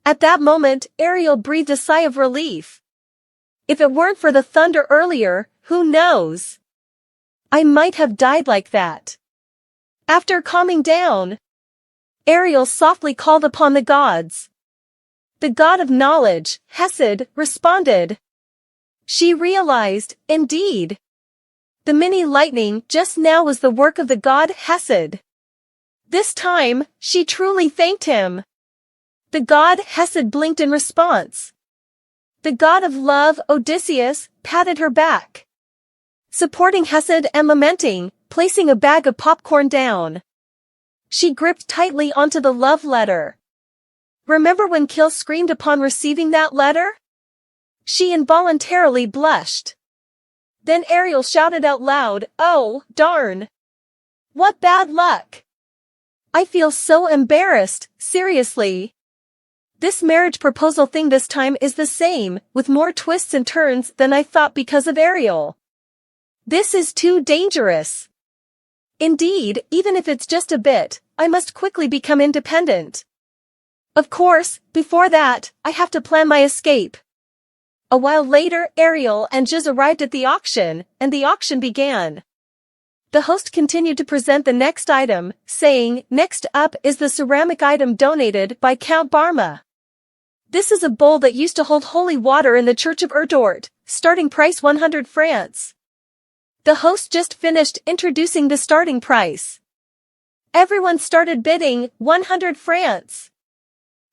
At that moment, Ariel breathed a sigh of relief. If it weren't for the thunder earlier, who knows? I might have died like that. After calming down, Ariel softly called upon the gods. The god of knowledge, Hesed, responded. She realized, indeed, the mini lightning just now was the work of the god Hesed. This time, she truly thanked him. The god Hesed blinked in response. The god of love, Odysseus, patted her back, supporting Hesed and lamenting, placing a bag of popcorn down. She gripped tightly onto the love letter. Remember when Kill screamed upon receiving that letter? She involuntarily blushed. Then Ariel shouted out loud, "Oh, darn! What bad luck! I feel so embarrassed, seriously. This marriage proposal thing this time is the same, with more twists and turns than I thought because of Ariel. This is too dangerous. Indeed, even if it's just a bit, I must quickly become independent. Of course, before that, I have to plan my escape." A while later, Ariel and Jiz arrived at the auction, and the auction began. The host continued to present the next item, saying, "Next up is the ceramic item donated by Count Barma. This is a bowl that used to hold holy water in the Church of Erdort, starting price 100 francs. The host just finished introducing the starting price. Everyone started bidding, 100 francs.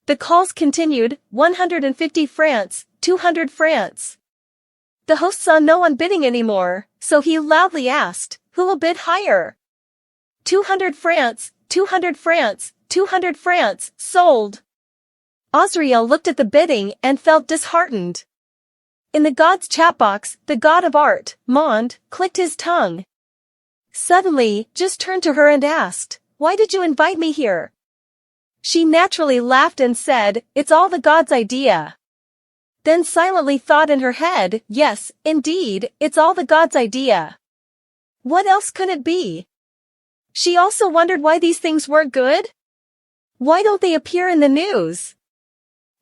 The calls continued, 150 francs, 200 francs. The host saw no one bidding anymore, so he loudly asked, "Who will bid higher?" 200 francs, 200 francs, 200 francs, sold. Osriel looked at the bidding and felt disheartened. In the god's chat box, the god of art, Mond, clicked his tongue. Suddenly, just turned to her and asked, "Why did you invite me here?" She naturally laughed and said, "It's all the god's idea." Then silently thought in her head, "Yes, indeed, it's all the god's idea. What else could it be?" She also wondered why these things weren't good. Why don't they appear in the news?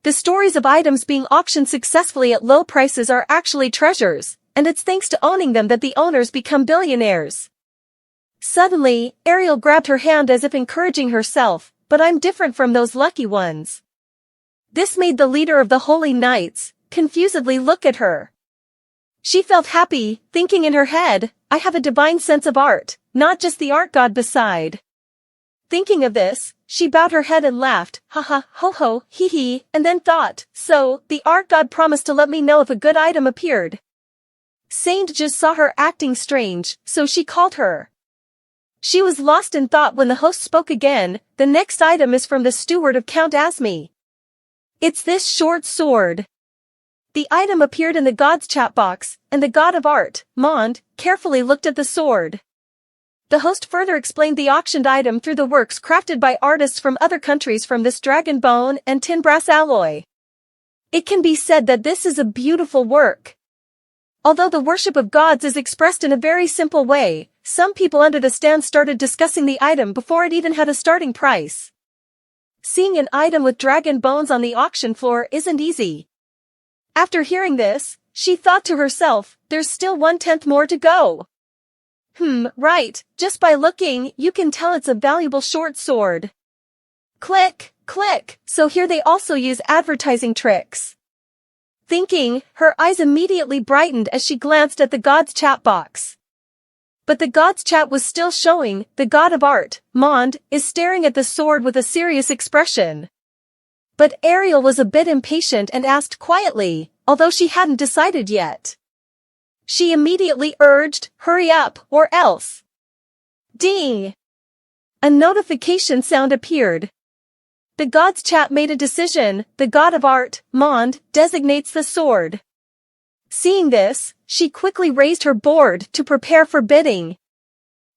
The stories of items being auctioned successfully at low prices are actually treasures, and it's thanks to owning them that the owners become billionaires. Suddenly, Ariel grabbed her hand as if encouraging herself, "But I'm different from those lucky ones." This made the leader of the Holy Knights confusedly look at her. She felt happy, thinking in her head, "I have a divine sense of art, not just the art god beside." Thinking of this, she bowed her head and laughed, "Ha ha, ho ho, hee hee," and then thought, "So, the art god promised to let me know if a good item appeared." Saint just saw her acting strange, so she called her. She was lost in thought when the host spoke again. "The next item is from the steward of Count Asmi. It's this short sword." The item appeared in the god's chat box, and the god of art, Mond, carefully looked at the sword. The host further explained the auctioned item through the works crafted by artists from other countries from this dragon bone and tin brass alloy. It can be said that this is a beautiful work. Although the worship of gods is expressed in a very simple way, some people under the stand started discussing the item before it even had a starting price. Seeing an item with dragon bones on the auction floor isn't easy. After hearing this, she thought to herself, "There's still 1/10 more to go. Right, just by looking, you can tell it's a valuable short sword." Click, click, so here they also use advertising tricks. Thinking, her eyes immediately brightened as she glanced at the god's chat box. But the god's chat was still showing, the god of art, Mond, is staring at the sword with a serious expression. But Ariel was a bit impatient and asked quietly, although she hadn't decided yet. She immediately urged, "Hurry up, or else." Ding! A notification sound appeared. The god's chat made a decision. The god of art, Mond, designates the sword. Seeing this, she quickly raised her board to prepare for bidding.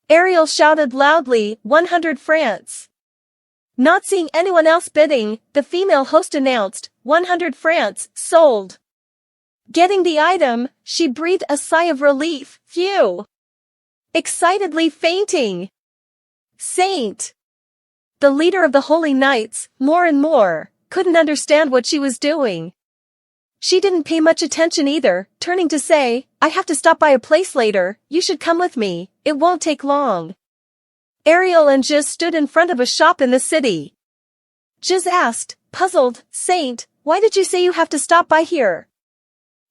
Ariel shouted loudly, 100 francs. Not seeing anyone else bidding, the female host announced, 100 francs, sold. Getting the item, she breathed a sigh of relief, phew. Excitedly fainting. Saint, the leader of the Holy Knights, more and more, couldn't understand what she was doing. She didn't pay much attention either, turning to say, I have to stop by a place later, you should come with me, it won't take long. Ariel and Giz stood in front of a shop in the city. Giz asked, puzzled, Saint, why did you say you have to stop by here?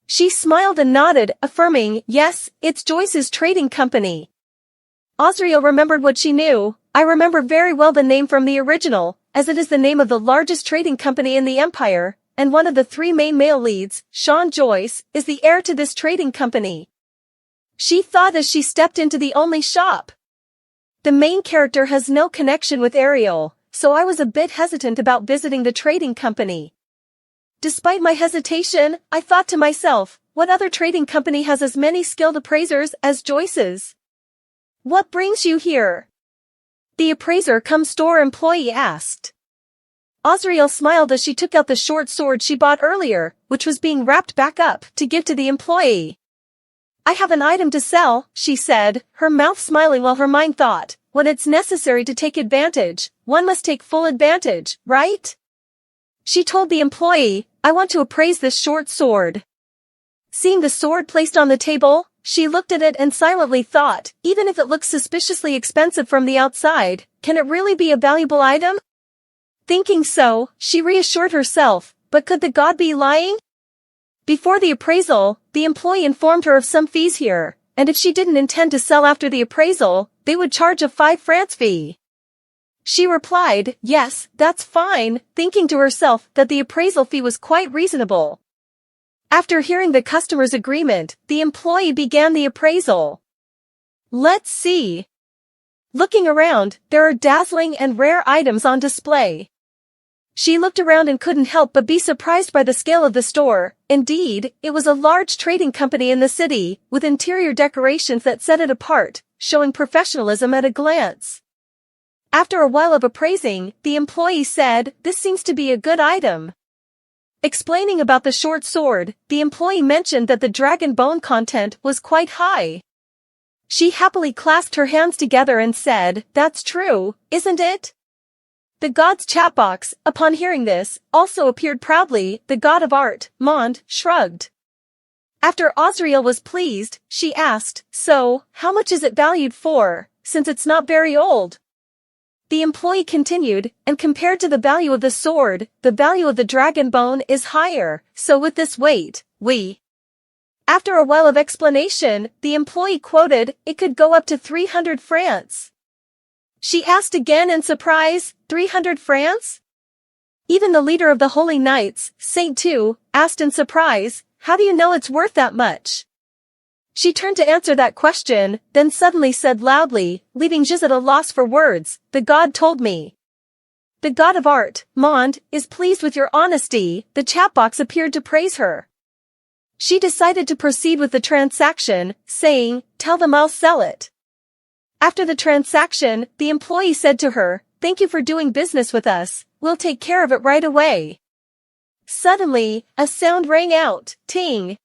She smiled and nodded, affirming, yes, it's Joyce's trading company. Azriel remembered what she knew. I remember very well the name from the original, as it is the name of the largest trading company in the Empire, and one of the three main male leads, Sean Joyce, is the heir to this trading company. She thought as she stepped into the only shop. The main character has no connection with Ariel, so I was a bit hesitant about visiting the trading company. Despite my hesitation, I thought to myself, what other trading company has as many skilled appraisers as Joyce's? What brings you here? The appraiser-cum-store employee asked. Azriel smiled as she took out the short sword she bought earlier, which was being wrapped back up, to give to the employee. I have an item to sell, she said, her mouth smiling while her mind thought, when it's necessary to take advantage, one must take full advantage, right? She told the employee, I want to appraise this short sword. Seeing the sword placed on the table, she looked at it and silently thought, even if it looks suspiciously expensive from the outside, can it really be a valuable item? Thinking so, she reassured herself, but could the god be lying? Before the appraisal, the employee informed her of some fees here, and if she didn't intend to sell after the appraisal, they would charge a 5 francs fee. She replied, yes, that's fine, thinking to herself that the appraisal fee was quite reasonable. After hearing the customer's agreement, the employee began the appraisal. Let's see. Looking around, there are dazzling and rare items on display. She looked around and couldn't help but be surprised by the scale of the store. Indeed, it was a large trading company in the city, with interior decorations that set it apart, showing professionalism at a glance. After a while of appraising, the employee said, this seems to be a good item. Explaining about the short sword, the employee mentioned that the dragon bone content was quite high. She happily clasped her hands together and said, that's true, isn't it? The god's chat box, upon hearing this, also appeared proudly. The god of art, Mond, shrugged. After Azriel was pleased, she asked, so, how much is it valued for, since it's not very old? The employee continued, and compared to the value of the sword, the value of the dragon bone is higher, so with this weight, After a while of explanation, the employee quoted, it could go up to 300 francs. She asked again in surprise, 300 francs? Even the leader of the Holy Knights, Saint Tu, asked in surprise, how do you know it's worth that much? She turned to answer that question, then suddenly said loudly, leaving Giz at a loss for words, the god told me. The god of art, Mond, is pleased with your honesty. The chat box appeared to praise her. She decided to proceed with the transaction, saying, tell them I'll sell it. After the transaction, the employee said to her, thank you for doing business with us, we'll take care of it right away. Suddenly, a sound rang out, ting.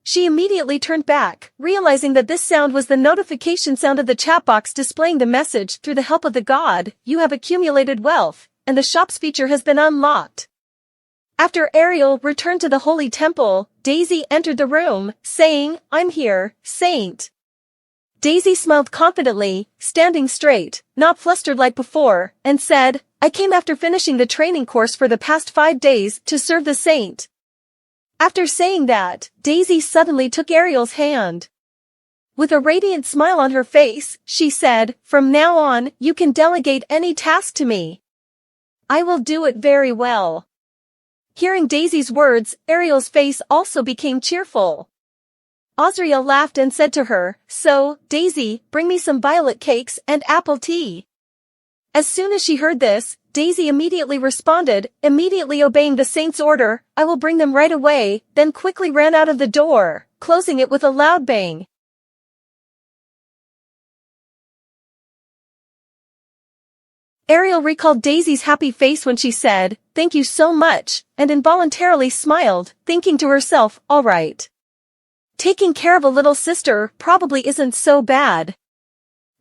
She immediately turned back, realizing that this sound was the notification sound of the chat box displaying the message, through the help of the god, you have accumulated wealth, and the shop's feature has been unlocked. After Ariel returned to the holy temple, Daisy entered the room, saying, I'm here, Saint. Daisy smiled confidently, standing straight, not flustered like before, and said, I came after finishing the training course for the past 5 days to serve the saint. After saying that, Daisy suddenly took Ariel's hand. With a radiant smile on her face, she said, from now on, you can delegate any task to me. I will do it very well. Hearing Daisy's words, Ariel's face also became cheerful. Azriel laughed and said to her, so, Daisy, bring me some violet cakes and apple tea. As soon as she heard this, Daisy immediately responded, immediately obeying the saint's order, I will bring them right away, then quickly ran out of the door, closing it with a loud bang. Ariel recalled Daisy's happy face when she said, thank you so much, and involuntarily smiled, thinking to herself, all right. Taking care of a little sister probably isn't so bad.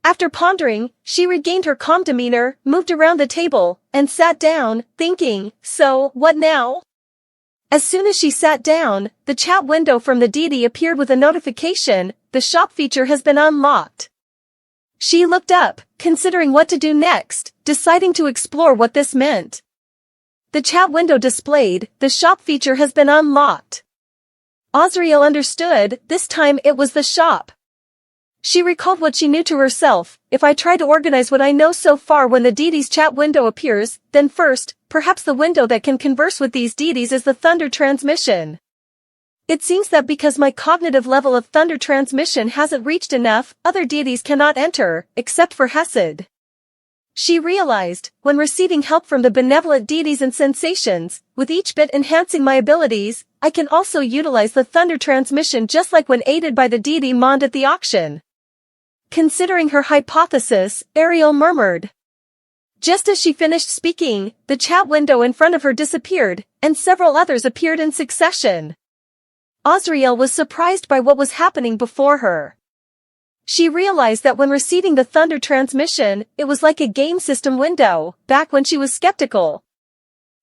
After pondering, she regained her calm demeanor, moved around the table, and sat down, thinking, so, what now? As soon as she sat down, the chat window from the deity appeared with a notification, the shop feature has been unlocked. She looked up, considering what to do next, deciding to explore what this meant. The chat window displayed, the shop feature has been unlocked. Azriel understood, this time it was the shop. She recalled what she knew to herself, if I try to organize what I know so far when the deity's chat window appears, then first, perhaps the window that can converse with these deities is the thunder transmission. It seems that because my cognitive level of thunder transmission hasn't reached enough, other deities cannot enter, except for Hesed. She realized, when receiving help from the benevolent deities and sensations, with each bit enhancing my abilities, I can also utilize the thunder transmission just like when aided by the deity Mond at the auction. Considering her hypothesis, Ariel murmured. Just as she finished speaking, the chat window in front of her disappeared, and several others appeared in succession. Azriel was surprised by what was happening before her. She realized that when receiving the thunder transmission, it was like a game system window, back when she was skeptical.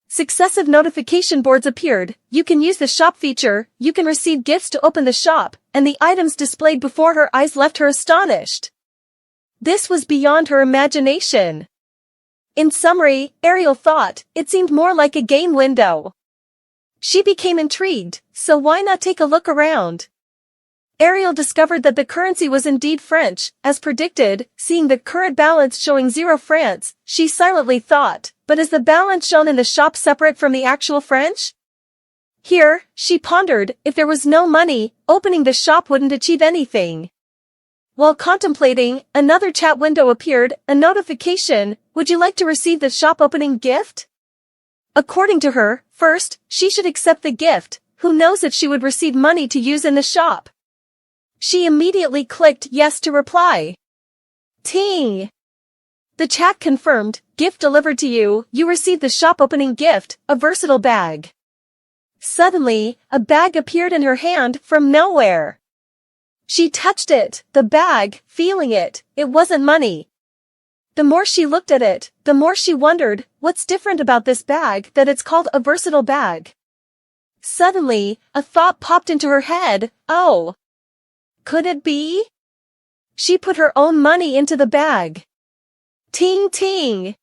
Successive notification boards appeared, you can use the shop feature, you can receive gifts to open the shop, and the items displayed before her eyes left her astonished. This was beyond her imagination. In summary, Ariel thought, it seemed more like a game window. She became intrigued, so why not take a look around? Ariel discovered that the currency was indeed French, as predicted, seeing the current balance showing 0 francs, she silently thought, but is the balance shown in the shop separate from the actual French? Here, she pondered, if there was no money, opening the shop wouldn't achieve anything. While contemplating, another chat window appeared, a notification, would you like to receive the shop opening gift? According to her, first, she should accept the gift, who knows if she would receive money to use in the shop. She immediately clicked yes to reply. Ting! The chat confirmed, gift delivered to you, you received the shop opening gift, a versatile bag. Suddenly, a bag appeared in her hand from nowhere. She touched it, the bag, feeling it, it wasn't money. The more she looked at it, the more she wondered, what's different about this bag that it's called a versatile bag? Suddenly, a thought popped into her head, oh. Could it be? She put her own money into the bag. Ting ting!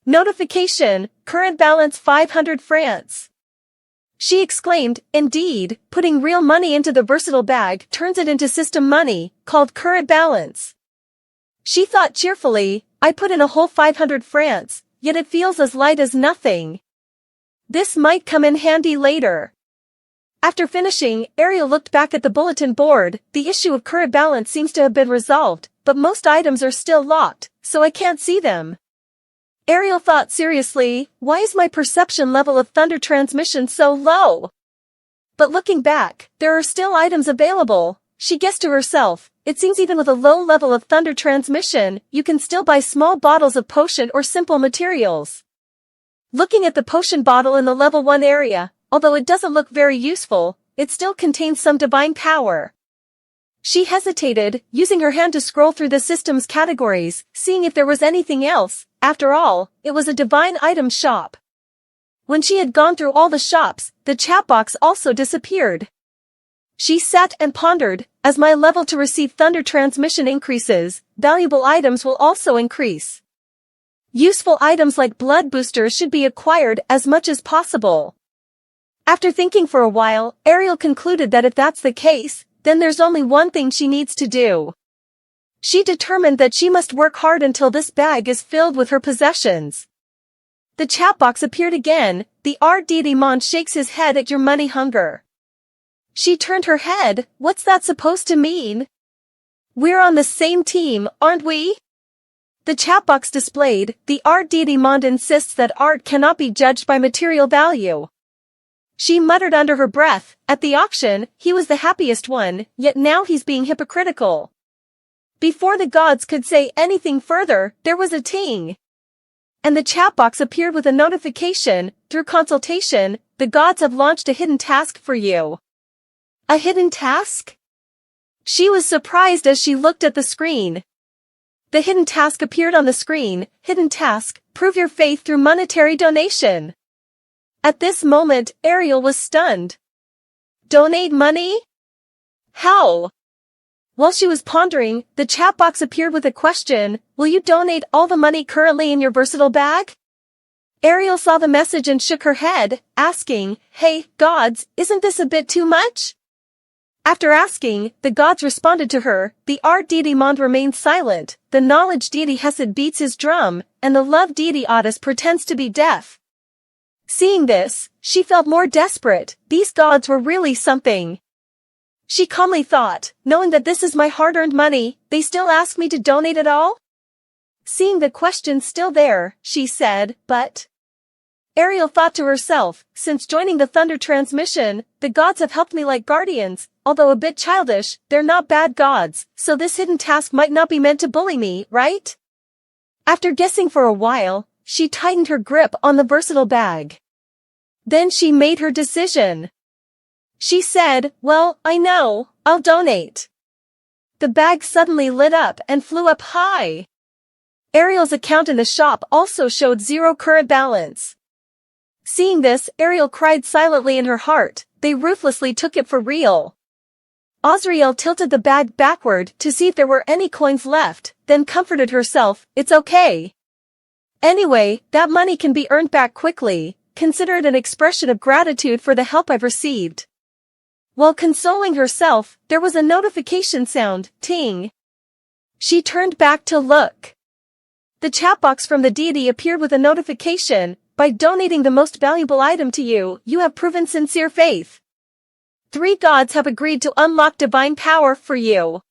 Notification, current balance 500 francs. She exclaimed, indeed, putting real money into the versatile bag turns it into system money, called current balance. She thought cheerfully, I put in a whole 500 francs, yet it feels as light as nothing. This might come in handy later. After finishing, Ariel looked back at the bulletin board, the issue of current balance seems to have been resolved, but most items are still locked, so I can't see them. Ariel thought seriously, why is my perception level of thunder transmission so low? But looking back, there are still items available, she guessed to herself, it seems even with a low level of thunder transmission, you can still buy small bottles of potion or simple materials. Looking at the potion bottle in the level 1 area, although it doesn't look very useful, it still contains some divine power. She hesitated, using her hand to scroll through the system's categories, seeing if there was anything else. After all, it was a divine item shop. When she had gone through all the shops, the chat box also disappeared. She sat and pondered, as my level to receive thunder transmission increases, valuable items will also increase. Useful items like blood boosters should be acquired as much as possible. After thinking for a while, Ariel concluded that if that's the case, then there's only one thing she needs to do. She determined that she must work hard until this bag is filled with her possessions. The chat box appeared again, the art deity Mond shakes his head at your money hunger. She turned her head, what's that supposed to mean? We're on the same team, aren't we? The chat box displayed, the art deity Mond insists that art cannot be judged by material value. She muttered under her breath, at the auction, he was the happiest one, yet now he's being hypocritical. Before the gods could say anything further, there was a ting. And the chat box appeared with a notification, through consultation, the gods have launched a hidden task for you. A hidden task? She was surprised as she looked at the screen. The hidden task appeared on the screen. Hidden task, prove your faith through monetary donation. At this moment, Ariel was stunned. Donate money? How? While she was pondering, the chat box appeared with a question, will you donate all the money currently in your versatile bag? Ariel saw the message and shook her head, asking, hey, gods, isn't this a bit too much? After asking, the gods responded to her, the art deity Mond remains silent, the knowledge deity Hesed beats his drum, and the love deity Otis pretends to be deaf. Seeing this, she felt more desperate. These gods were really something. She calmly thought, knowing that this is my hard-earned money, they still ask me to donate it all? Seeing the question still there, she said, but... Ariel thought to herself, since joining the Thunder transmission, the gods have helped me like guardians, although a bit childish, they're not bad gods, so this hidden task might not be meant to bully me, right? After guessing for a while, she tightened her grip on the versatile bag. Then she made her decision. She said, well, I know, I'll donate. The bag suddenly lit up and flew up high. Ariel's account in the shop also showed zero current balance. Seeing this, Ariel cried silently in her heart. They ruthlessly took it for real. Azriel tilted the bag backward to see if there were any coins left, then comforted herself, it's okay. Anyway, that money can be earned back quickly, consider it an expression of gratitude for the help I've received. While consoling herself, there was a notification sound, ting. She turned back to look. The chat box from the deity appeared with a notification, by donating the most valuable item to you, you have proven sincere faith. 3 gods have agreed to unlock divine power for you.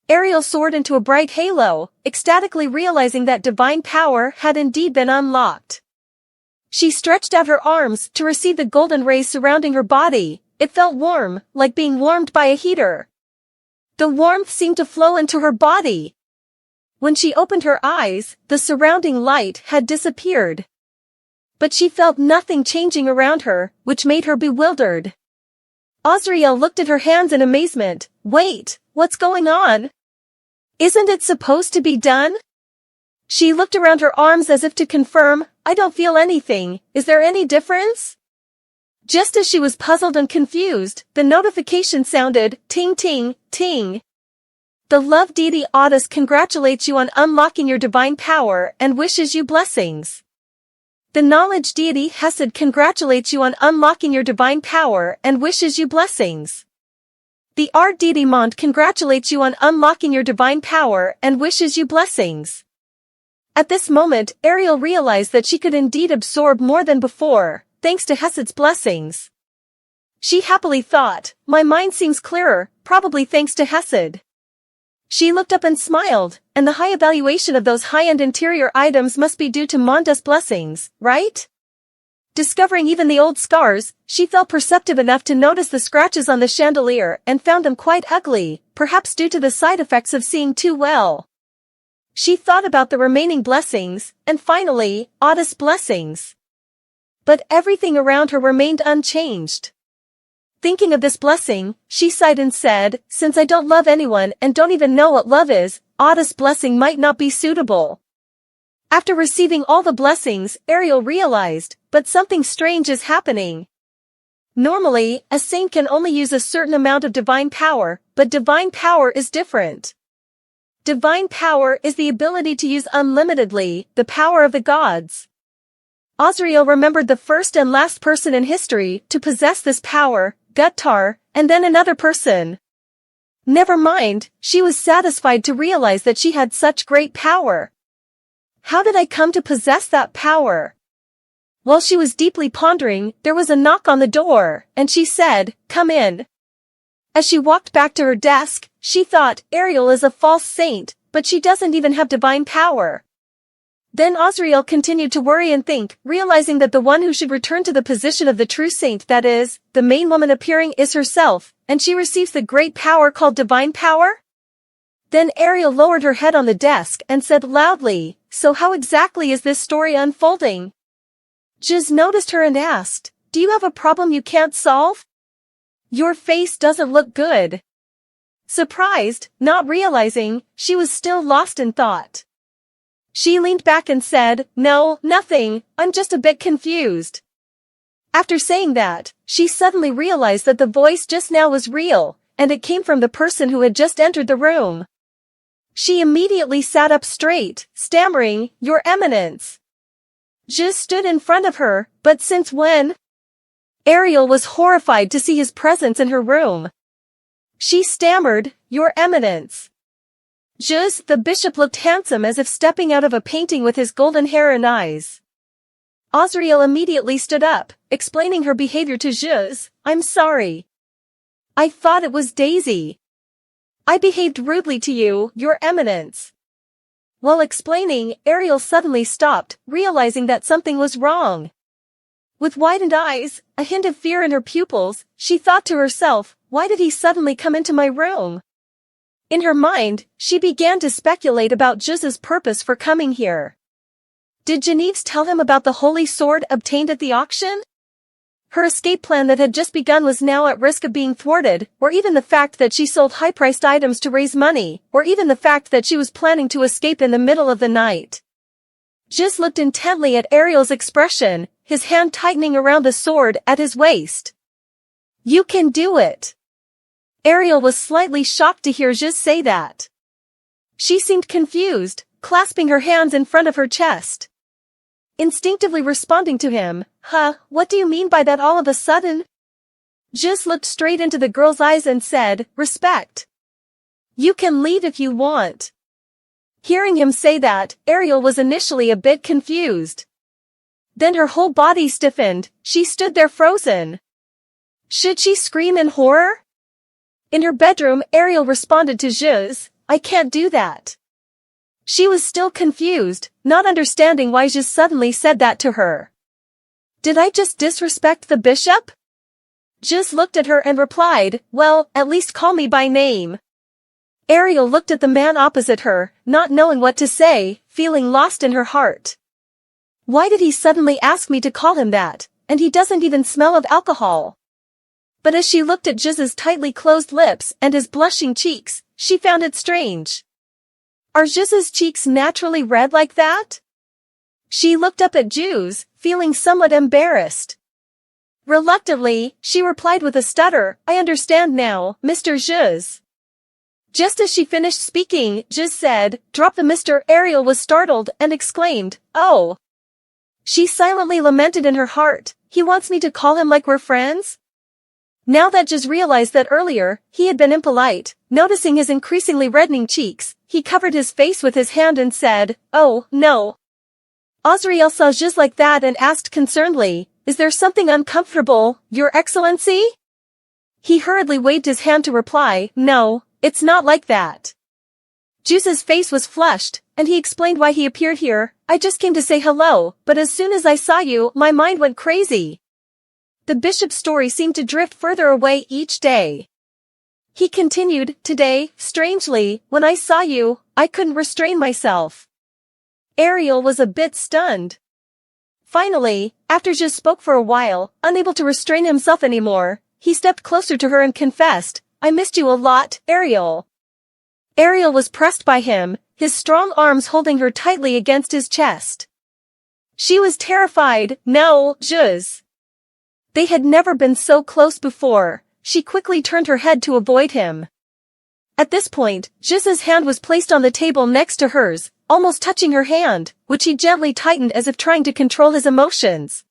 Ariel soared into a bright halo, ecstatically realizing that divine power had indeed been unlocked. She stretched out her arms to receive the golden rays surrounding her body. It felt warm, like being warmed by a heater. The warmth seemed to flow into her body. When she opened her eyes, the surrounding light had disappeared. But she felt nothing changing around her, which made her bewildered. Azriel looked at her hands in amazement. Wait, what's going on? Isn't it supposed to be done? She looked around her arms as if to confirm, I don't feel anything, is there any difference? Just as she was puzzled and confused, the notification sounded, ting ting, ting. The love deity Otis congratulates you on unlocking your divine power and wishes you blessings. The knowledge deity Hesed congratulates you on unlocking your divine power and wishes you blessings. The art deity Mond congratulates you on unlocking your divine power and wishes you blessings. At this moment, Ariel realized that she could indeed absorb more than before, thanks to Hesed's blessings. She happily thought, my mind seems clearer, probably thanks to Hesed. She looked up and smiled, and the high evaluation of those high-end interior items must be due to Monda's blessings, right? Discovering even the old scars, she felt perceptive enough to notice the scratches on the chandelier and found them quite ugly, perhaps due to the side effects of seeing too well. She thought about the remaining blessings, and finally, Otis' blessings. But everything around her remained unchanged. Thinking of this blessing, she sighed and said, since I don't love anyone and don't even know what love is, Otis' blessing might not be suitable. After receiving all the blessings, Ariel realized, but something strange is happening. Normally, a saint can only use a certain amount of divine power, but divine power is different. Divine power is the ability to use unlimitedly the power of the gods. Azriel remembered the first and last person in history to possess this power, Guttar, and then another person. Never mind, she was satisfied to realize that she had such great power. How did I come to possess that power? While she was deeply pondering, there was a knock on the door, and she said, come in. As she walked back to her desk, she thought, Ariel is a false saint, but she doesn't even have divine power. Then Azriel continued to worry and think, realizing that the one who should return to the position of the true saint, that is, the main woman appearing, is herself, and she receives the great power called divine power? Then Ariel lowered her head on the desk and said loudly, so how exactly is this story unfolding? Jiz noticed her and asked, do you have a problem you can't solve? Your face doesn't look good. Surprised, not realizing, she was still lost in thought. She leaned back and said, "No, nothing, I'm just a bit confused." After saying that, she suddenly realized that the voice just now was real, and it came from the person who had just entered the room. She immediately sat up straight, stammering, "Your Eminence." Just stood in front of her, but since when? Ariel was horrified to see his presence in her room. She stammered, "Your Eminence." Just the bishop looked handsome as if stepping out of a painting with his golden hair and eyes. Azriel immediately stood up, explaining her behavior to Juz. "I'm sorry. I thought it was Daisy. I behaved rudely to you, Your Eminence." While explaining, Ariel suddenly stopped, realizing that something was wrong. With widened eyes, a hint of fear in her pupils, she thought to herself, "Why did he suddenly come into my room?" In her mind, she began to speculate about Juz's purpose for coming here. Did Genevieve tell him about the holy sword obtained at the auction? Her escape plan that had just begun was now at risk of being thwarted, or even the fact that she sold high-priced items to raise money, or even the fact that she was planning to escape in the middle of the night. Juz looked intently at Ariel's expression, his hand tightening around the sword at his waist. "You can do it." Ariel was slightly shocked to hear Juz say that. She seemed confused, clasping her hands in front of her chest. Instinctively responding to him, "What do you mean by that all of a sudden?" Juz looked straight into the girl's eyes and said, "Respect. You can leave if you want." Hearing him say that, Ariel was initially a bit confused. Then her whole body stiffened, she stood there frozen. Should she scream in horror? In her bedroom, Ariel responded to Juz, "I can't do that." She was still confused, not understanding why Juz suddenly said that to her. "Did I just disrespect the bishop?" Juz looked at her and replied, "Well, at least call me by name." Ariel looked at the man opposite her, not knowing what to say, feeling lost in her heart. Why did he suddenly ask me to call him that, and he doesn't even smell of alcohol? But as she looked at Juz's tightly closed lips and his blushing cheeks, she found it strange. Are Juz's cheeks naturally red like that? She looked up at Juz, feeling somewhat embarrassed. Reluctantly, she replied with a stutter, "I understand now, Mr. Juz." Just as she finished speaking, Juz said, "Drop the Mr." Ariel was startled and exclaimed, "Oh." She silently lamented in her heart, "He wants me to call him like we're friends?" Now that Juz realized that earlier, he had been impolite, noticing his increasingly reddening cheeks, he covered his face with his hand and said, "Oh, no." Azriel saw Juz like that and asked concernedly, "Is there something uncomfortable, Your Excellency?" He hurriedly waved his hand to reply, "No, it's not like that." Juz's face was flushed, and he explained why he appeared here. "I just came to say hello, but as soon as I saw you, my mind went crazy." The bishop's story seemed to drift further away each day. He continued, "Today, strangely, when I saw you, I couldn't restrain myself." Ariel was a bit stunned. Finally, after Juz spoke for a while, unable to restrain himself anymore, he stepped closer to her and confessed, "I missed you a lot, Ariel." Ariel was pressed by him, his strong arms holding her tightly against his chest. She was terrified. No, Juz. They had never been so close before. She quickly turned her head to avoid him. At this point, Juz's hand was placed on the table next to hers, almost touching her hand, which he gently tightened as if trying to control his emotions.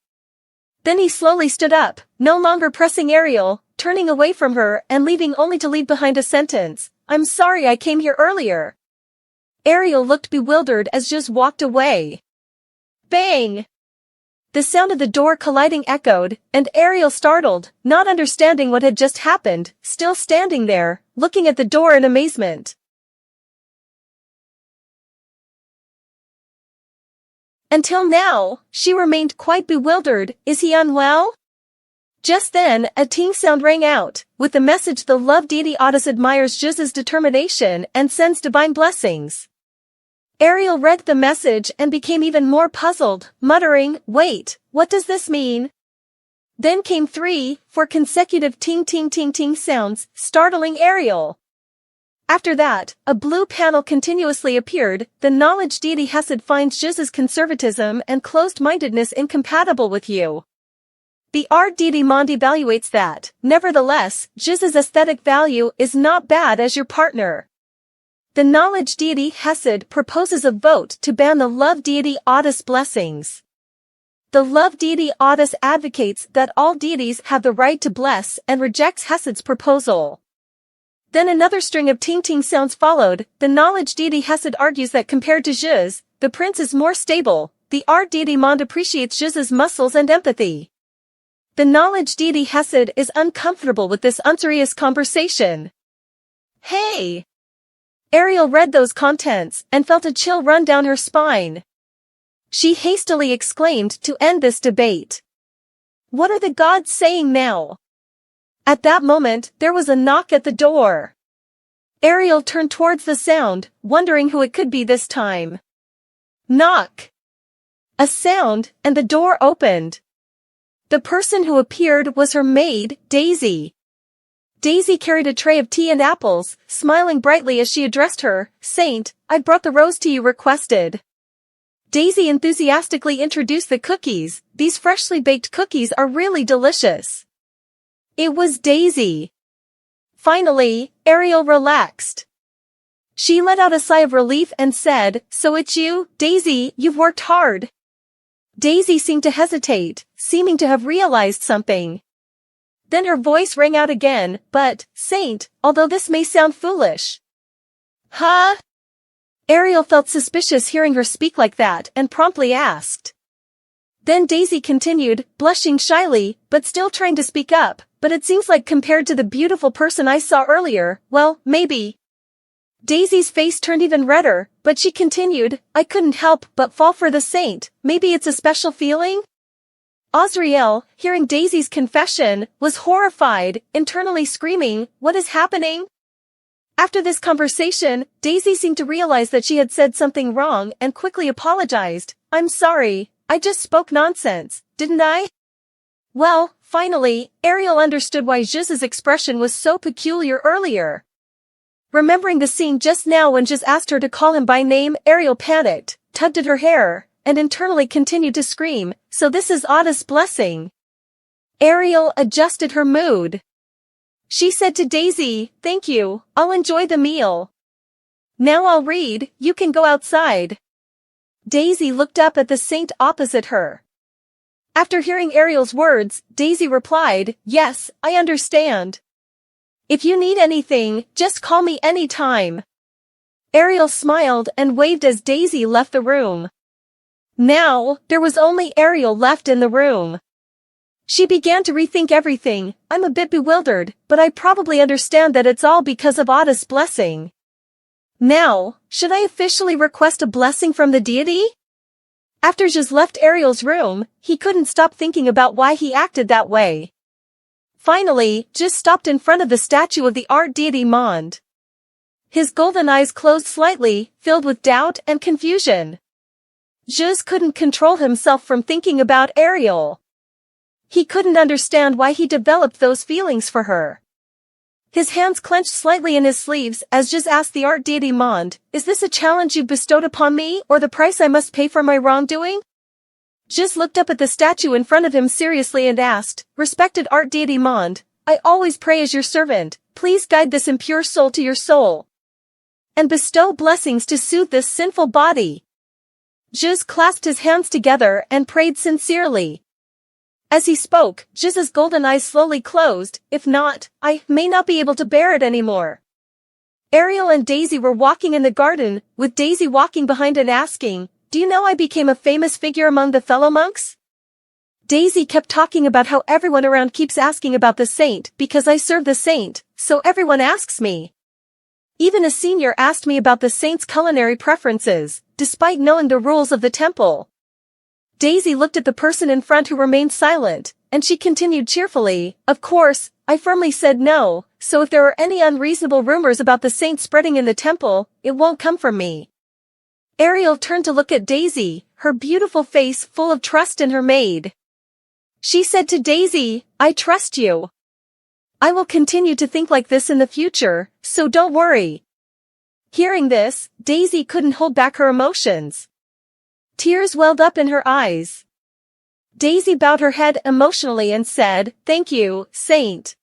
Then he slowly stood up, no longer pressing Ariel, turning away from her and leaving only to leave behind a sentence, "I'm sorry I came here earlier." Ariel looked bewildered as Juz walked away. Bang! The sound of the door colliding echoed, and Ariel, startled, not understanding what had just happened, still standing there, looking at the door in amazement. Until now, she remained quite bewildered. Is he unwell? Just then, a ting sound rang out, with the message, "The love deity Otis admires Juz's determination and sends divine blessings." Ariel read the message and became even more puzzled, muttering, "Wait, what does this mean?" Then came 3, 4 consecutive ting ting ting ting sounds, startling Ariel. After that, a blue panel continuously appeared. The knowledge deity Hesed finds Jiz's conservatism and closed-mindedness incompatible with you. The art deity Mond evaluates that, nevertheless, Jiz's aesthetic value is not bad as your partner. The knowledge deity Hesed proposes a vote to ban the love deity Otis blessings. The love deity Otis advocates that all deities have the right to bless and rejects Hesed's proposal. Then another string of ting-ting sounds followed. The knowledge deity Hesed argues that compared to Jiz, the prince is more stable. The art deity Mond appreciates Jiz's muscles and empathy. The knowledge deity Hesed is uncomfortable with this unserious conversation. Hey! Ariel read those contents and felt a chill run down her spine. She hastily exclaimed to end this debate. What are the gods saying now? At that moment, there was a knock at the door. Ariel turned towards the sound, wondering who it could be this time. Knock! A sound, and the door opened. The person who appeared was her maid, Daisy. Daisy carried a tray of tea and apples, smiling brightly as she addressed her. Saint, I brought the rose tea you requested. Daisy enthusiastically introduced the cookies. These freshly baked cookies are really delicious. It was Daisy. Finally, Ariel relaxed. She let out a sigh of relief and said, So it's you, Daisy, you've worked hard. Daisy seemed to hesitate, seeming to have realized something. Then her voice rang out again, but, Saint, although this may sound foolish. Huh? Ariel felt suspicious hearing her speak like that and promptly asked. Then Daisy continued, blushing shyly, but still trying to speak up, but it seems like compared to the beautiful person I saw earlier, well, maybe. Daisy's face turned even redder, but she continued, I couldn't help but fall for the saint. Maybe it's a special feeling? Azriel, hearing Daisy's confession, was horrified, internally screaming, what is happening? After this conversation, Daisy seemed to realize that she had said something wrong and quickly apologized. I'm sorry, I just spoke nonsense, didn't I? Well, finally, Ariel understood why Jiz's expression was so peculiar earlier. Remembering the scene just now when Jiz asked her to call him by name, Ariel panicked, tugged at her hair, and internally continued to scream, so this is Otis' blessing. Ariel adjusted her mood. She said to Daisy, thank you, I'll enjoy the meal. Now I'll read, you can go outside. Daisy looked up at the saint opposite her. After hearing Ariel's words, Daisy replied, yes, I understand. If you need anything, just call me anytime. Ariel smiled and waved as Daisy left the room. Now, there was only Ariel left in the room. She began to rethink everything. I'm a bit bewildered, but I probably understand that it's all because of Otis' blessing. Now, should I officially request a blessing from the deity? After Jiz left Ariel's room, he couldn't stop thinking about why he acted that way. Finally, Jiz stopped in front of the statue of the art deity Mond. His golden eyes closed slightly, filled with doubt and confusion. Jiz couldn't control himself from thinking about Ariel. He couldn't understand why he developed those feelings for her. His hands clenched slightly in his sleeves as Jiz asked the art deity Mond, is this a challenge you've bestowed upon me or the price I must pay for my wrongdoing? Jiz looked up at the statue in front of him seriously and asked, respected art deity Mond, I always pray as your servant, please guide this impure soul to your soul. And bestow blessings to soothe this sinful body. Jiz clasped his hands together and prayed sincerely. As he spoke, Jiz's golden eyes slowly closed, if not, I may not be able to bear it anymore. Ariel and Daisy were walking in the garden, with Daisy walking behind and asking, do you know I became a famous figure among the fellow monks? Daisy kept talking about how everyone around keeps asking about the saint because I serve the saint, so everyone asks me. Even a senior asked me about the saint's culinary preferences, despite knowing the rules of the temple. Daisy looked at the person in front who remained silent, and she continued cheerfully, of course, I firmly said no, so if there are any unreasonable rumors about the saint spreading in the temple, it won't come from me. Ariel turned to look at Daisy, her beautiful face full of trust in her maid. She said to Daisy, I trust you. I will continue to think like this in the future, so don't worry. Hearing this, Daisy couldn't hold back her emotions. Tears welled up in her eyes. Daisy bowed her head emotionally and said, "Thank you, Saint."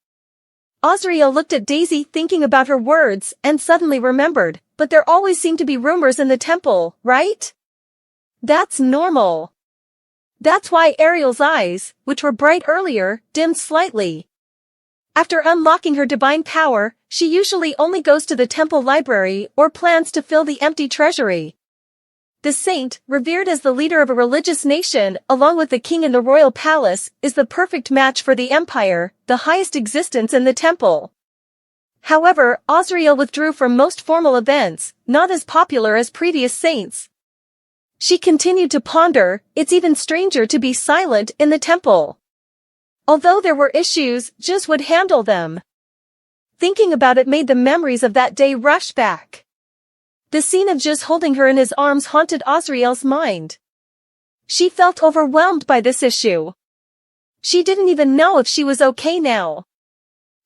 Osriel looked at Daisy thinking about her words and suddenly remembered, but there always seem to be rumors in the temple, right? That's normal. That's why Ariel's eyes, which were bright earlier, dimmed slightly. After unlocking her divine power, she usually only goes to the temple library or plans to fill the empty treasury. The saint, revered as the leader of a religious nation, along with the king in the royal palace, is the perfect match for the empire, the highest existence in the temple. However, Osriel withdrew from most formal events, not as popular as previous saints. She continued to ponder, it's even stranger to be silent in the temple. Although there were issues, Juz would handle them. Thinking about it made the memories of that day rush back. The scene of Juz holding her in his arms haunted Osriel's mind. She felt overwhelmed by this issue. She didn't even know if she was okay now.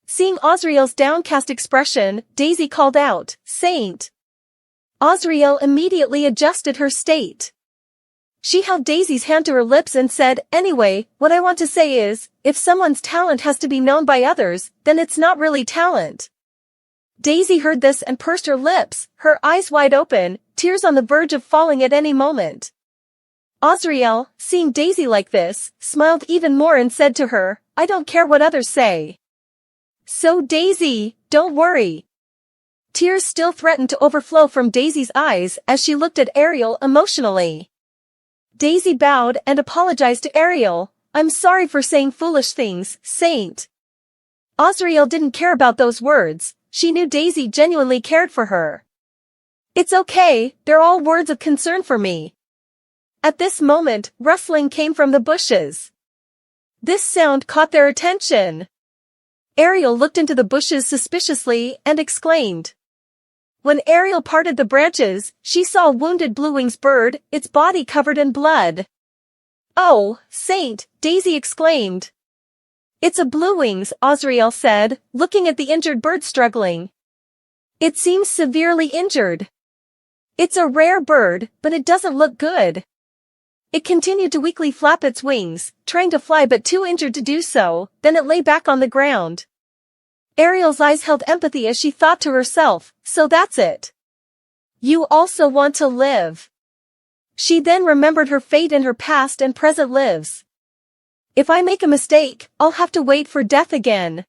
Seeing Osriel's downcast expression, Daisy called out, "Saint." Osriel immediately adjusted her state. She held Daisy's hand to her lips and said, "Anyway, what I want to say is, if someone's talent has to be known by others, then it's not really talent." Daisy heard this and pursed her lips, her eyes wide open, tears on the verge of falling at any moment. Osriel, seeing Daisy like this, smiled even more and said to her, "I don't care what others say. So Daisy, don't worry." Tears still threatened to overflow from Daisy's eyes as she looked at Ariel emotionally. Daisy bowed and apologized to Ariel. "I'm sorry for saying foolish things, Saint." Osriel didn't care about those words. She knew Daisy genuinely cared for her. "It's okay, they're all words of concern for me." At this moment, rustling came from the bushes. This sound caught their attention. Ariel looked into the bushes suspiciously and exclaimed. When Ariel parted the branches, she saw a wounded blue-wings bird, its body covered in blood. "Oh, Saint," Daisy exclaimed. "It's a blue-wings," Osriel said, looking at the injured bird struggling. "It seems severely injured. It's a rare bird, but it doesn't look good." It continued to weakly flap its wings, trying to fly but too injured to do so, then it lay back on the ground. Ariel's eyes held empathy as she thought to herself, "So that's it. You also want to live." She then remembered her fate in her past and present lives. "If I make a mistake, I'll have to wait for death again.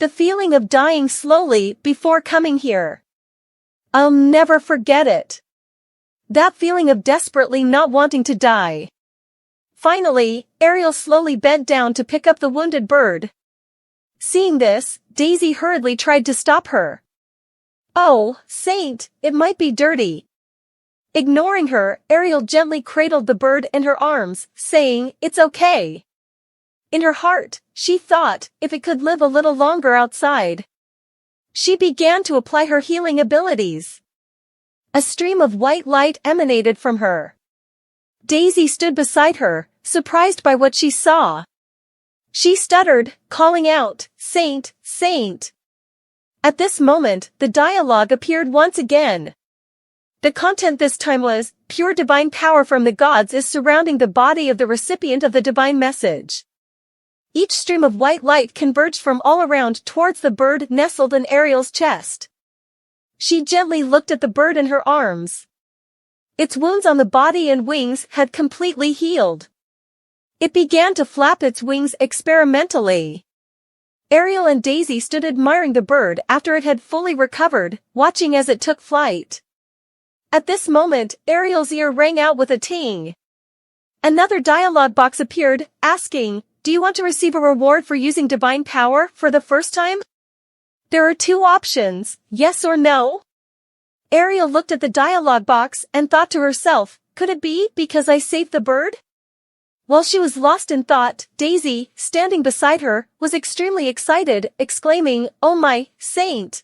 The feeling of dying slowly before coming here. I'll never forget it. That feeling of desperately not wanting to die." Finally, Ariel slowly bent down to pick up the wounded bird. Seeing this, Daisy hurriedly tried to stop her. "Oh, Saint, it might be dirty." Ignoring her, Ariel gently cradled the bird in her arms, saying, "It's okay." In her heart, she thought, if it could live a little longer outside. She began to apply her healing abilities. A stream of white light emanated from her. Daisy stood beside her, surprised by what she saw. She stuttered, calling out, "Saint, Saint." At this moment, the dialogue appeared once again. The content this time was, "Pure divine power from the gods is surrounding the body of the recipient of the divine message." Each stream of white light converged from all around towards the bird nestled in Ariel's chest. She gently looked at the bird in her arms. Its wounds on the body and wings had completely healed. It began to flap its wings experimentally. Ariel and Daisy stood admiring the bird after it had fully recovered, watching as it took flight. At this moment, Ariel's ear rang out with a ting. Another dialogue box appeared, asking, "Do you want to receive a reward for using divine power for the first time? There are two options, yes or no." Ariel looked at the dialogue box and thought to herself, could it be because I saved the bird? While she was lost in thought, Daisy, standing beside her, was extremely excited, exclaiming, "Oh my, Saint!"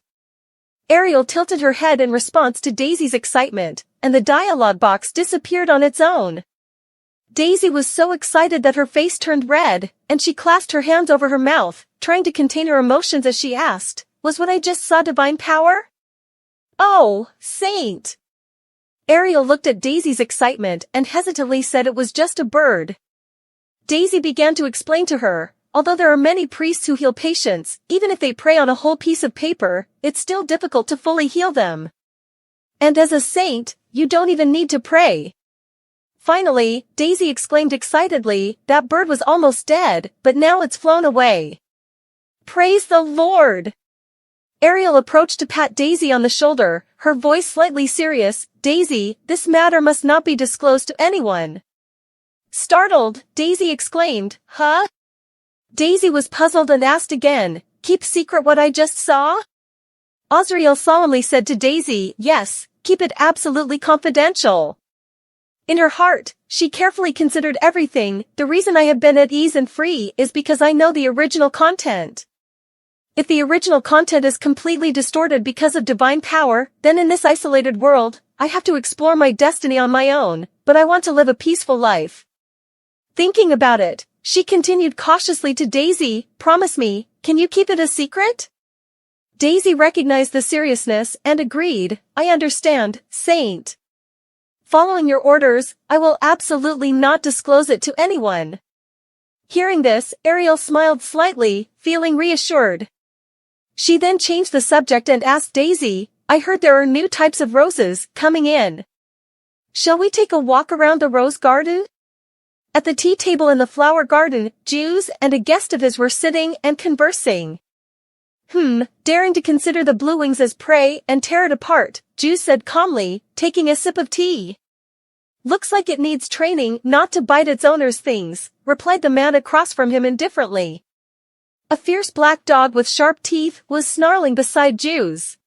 Ariel tilted her head in response to Daisy's excitement, and the dialogue box disappeared on its own. Daisy was so excited that her face turned red, and she clasped her hands over her mouth, trying to contain her emotions as she asked, "Was what I just saw divine power?" Oh, Saint! Ariel looked at Daisy's excitement and hesitantly said it was just a bird. Daisy began to explain to her, although there are many priests who heal patients, even if they pray on a whole piece of paper, it's still difficult to fully heal them. And as a saint, you don't even need to pray. Finally, Daisy exclaimed excitedly, that bird was almost dead, but now it's flown away. Praise the Lord! Ariel approached to pat Daisy on the shoulder, her voice slightly serious. Daisy, this matter must not be disclosed to anyone. Startled, Daisy exclaimed, huh? Daisy was puzzled and asked again, keep secret what I just saw? Azrael solemnly said to Daisy, yes, keep it absolutely confidential. In her heart, she carefully considered everything. The reason I have been at ease and free is because I know the original content. If the original content is completely distorted because of divine power, then in this isolated world, I have to explore my destiny on my own, but I want to live a peaceful life. Thinking about it, she continued cautiously to Daisy, promise me, can you keep it a secret? Daisy recognized the seriousness and agreed, I understand, Saint. Following your orders, I will absolutely not disclose it to anyone. Hearing this, Ariel smiled slightly, feeling reassured. She then changed the subject and asked Daisy, I heard there are new types of roses coming in. Shall we take a walk around the rose garden? At the tea table in the flower garden, Jews and a guest of his were sitting and conversing. Daring to consider the bluewings as prey and tear it apart, Jews said calmly, taking a sip of tea. Looks like it needs training not to bite its owner's things, replied the man across from him indifferently. A fierce black dog with sharp teeth was snarling beside Jews.